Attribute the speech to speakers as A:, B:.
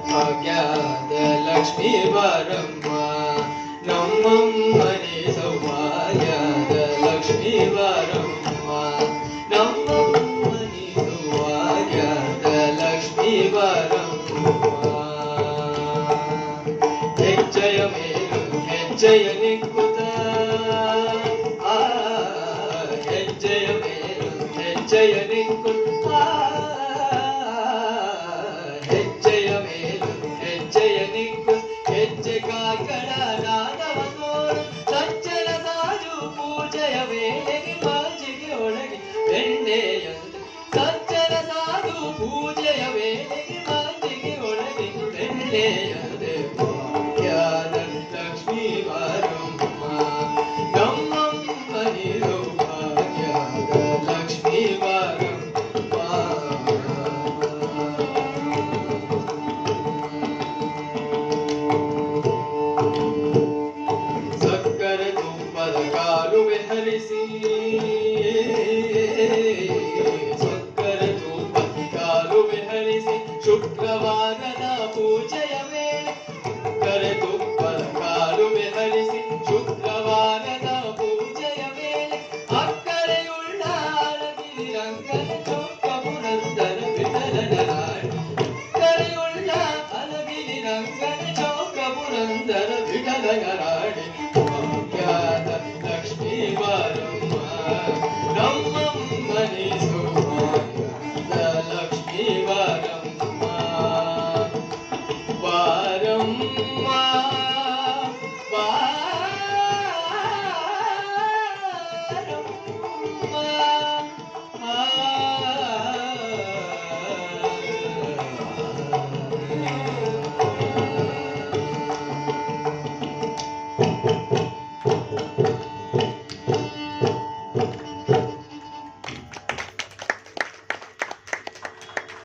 A: ಭಾಗ್ಯದ ಲಕ್ಷ್ಮೀ ಬಾರಮ್ಮ ನಮ್ಮಮ್ಮನೆ ಸೌಭಾಗ್ಯದ ಲಕ್ಷ್ಮೀ ಬಾರಮ್ಮ ನಮ್ಮಮ್ಮನೆ ಸೌಭಾಗ್ಯದ ಲಕ್ಷ್ಮೀ ಬಾರಮ್ಮ ಹೆಜ್ಜೆಯ ಮೇಲು ಹೆಜ್ಜೆಯ ನಿಕ್ಕುತ್ತ ಹೆಜ್ಜೆಯ ಮೇಲು ಹೆಜ್ಜೆಯ ನಿಕ್ಕುತ್ತ ಹೆಜ್ಜೆಯ ಮೇಲು ಹೆಜ್ಜೆಯ ನಿಕ್ಕು ಹೆಜ್ಜೆ ಕಾಕಡ ನಾದವ ನೋಡು ಸಜ್ಜನ ಸಾಧು ಪೂಜೆಯ ವೇಳೆಗೆ ಮಾಜಿಗೆ ಒಳಗೆ ಬೆಣ್ಣೆಯಂತೆ ಸಜ್ಜನ ಸಾಧು ಪೂಜೆಯ ವೇಳೆಗೆ ಮಾಜಿಗೆ ಒಳಗೆ ಬೆಣ್ಣೆಯ